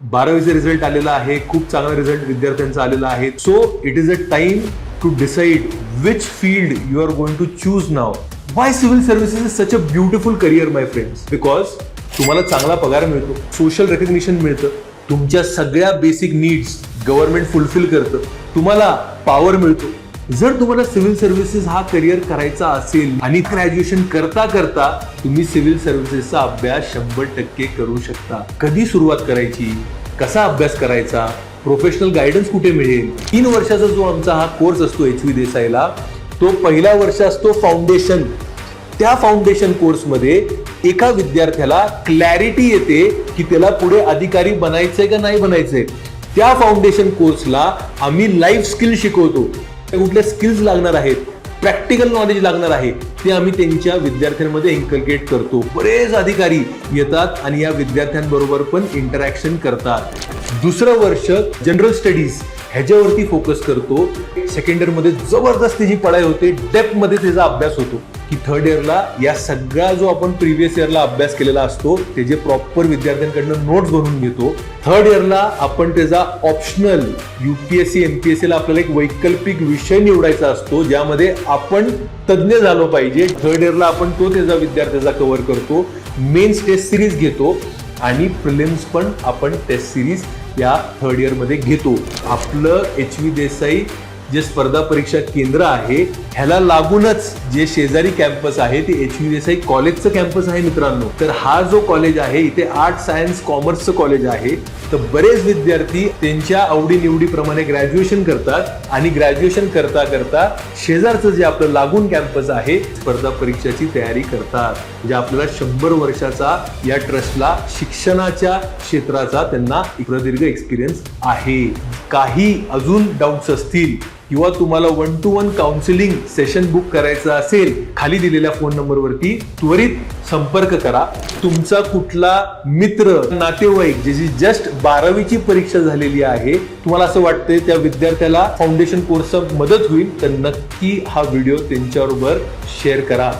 12वीचा result आलेला आहे, खूप चांगला रिझल्ट विद्यार्थ्यांचा आलेला आहे. So it is a time to decide which field you are going to choose now. Why civil services is such a beautiful career my friends? Because तुम्हाला चांगला पगार मिळतो, सोशल रेकग्निशन मिळतं, तुमच्या सगळ्या बेसिक नीड्स गव्हर्नमेंट फुलफिल करतं, तुम्हाला power मिळतो. जर तुम्हाला सिव्हिल सर्व्हिसेस हा करिअर करायचा असेल आणि ग्रॅज्युएशन करता करता तुम्ही सिव्हिल सर्व्हिसेसचा अभ्यास 100% करू शकता. कधी सुरुवात करायची, कसा अभ्यास करायचा, प्रोफेशनल गायडन्स कुठे मिळेल. 3 वर्षाचा जो आमचा हा कोर्स असतो HV देसाईला, तो पहिला वर्ष असतो फाउंडेशन. त्या फाउंडेशन कोर्समध्ये एका विद्यार्थ्याला क्लॅरिटी येते की त्याला पुढे अधिकारी बनायचंय का नाही बनायचंय. त्या फाउंडेशन कोर्सला आम्ही लाईफ स्किल शिकवतो. कुठल्या स्किल्स लागणार आहेत, प्रॅक्टिकल नॉलेज लागणार आहे, ते आम्ही त्यांच्या विद्यार्थ्यांमध्ये इन्कल्केट करतो. बरेच अधिकारी येतात आणि या विद्यार्थ्यांबरोबर पण इंटरॅक्शन करतात. दुसरं वर्ष जनरल स्टडीज ह्याच्यावरती फोकस करतो. सेकंड इयरमध्ये जबरदस्त त्याची पढाई होते, डेप्थ मध्ये त्याचा अभ्यास होतो. की थर्ड इयरला या सगळा जो आपण प्रिव्हियस इयरला अभ्यास केलेला असतो त्याचे प्रॉपर विद्यार्थ्यांकडनं नोट्स बनवून घेतो. थर्ड इयरला आपण त्याचा ऑप्शनल UPSC MPSC ला आपल्याला एक वैकल्पिक विषय निवडायचा असतो ज्यामध्ये आपण तज्ञ झालो पाहिजे. थर्ड इयरला आपण तो त्याचा विद्यार्थ्याचा कव्हर करतो. मेन्स टेस्ट सिरीज घेतो आणि प्रिलिम्स पण आपण टेस्ट सिरीज या थर्ड इयर मध्ये घेतो. आपलं HV देसाई जे स्पर्धा परीक्षा केंद्र आहे ह्याला लागूनच जे शेजारी कॅम्पस आहे ते HV देसाई कॉलेजचं कॅम्पस आहे मित्रांनो. तर हा जो कॉलेज आहे इथे आर्ट सायन्स कॉमर्सचं कॉलेज आहे. तर बरेच विद्यार्थी त्यांच्या आवडीनिवडीप्रमाणे ग्रॅज्युएशन करतात आणि ग्रॅज्युएशन करता करता शेजारचं जे आपलं लागून कॅम्पस आहे स्पर्धा परीक्षाची तयारी करतात. म्हणजे आपल्याला 100 वर्षाचा या ट्रस्टला शिक्षणाच्या क्षेत्राचा त्यांना प्रदीर्घ एक्सपिरियन्स आहे. काही अजून डाऊट्स असतील किंवा तुम्हाला 1-to-1 काउन्सिलिंग सेशन बुक करायचं असेल खाली दिलेल्या फोन नंबरवरती त्वरित संपर्क करा. तुमचा कुठला मित्र नातेवाईक ज्याची जस्ट 12वीची परीक्षा झालेली आहे, तुम्हाला असं वाटतंय त्या विद्यार्थ्याला फाउंडेशन कोर्सचा मदत होईल, तर नक्की हा व्हिडिओ त्यांच्याबरोबर शेअर करा.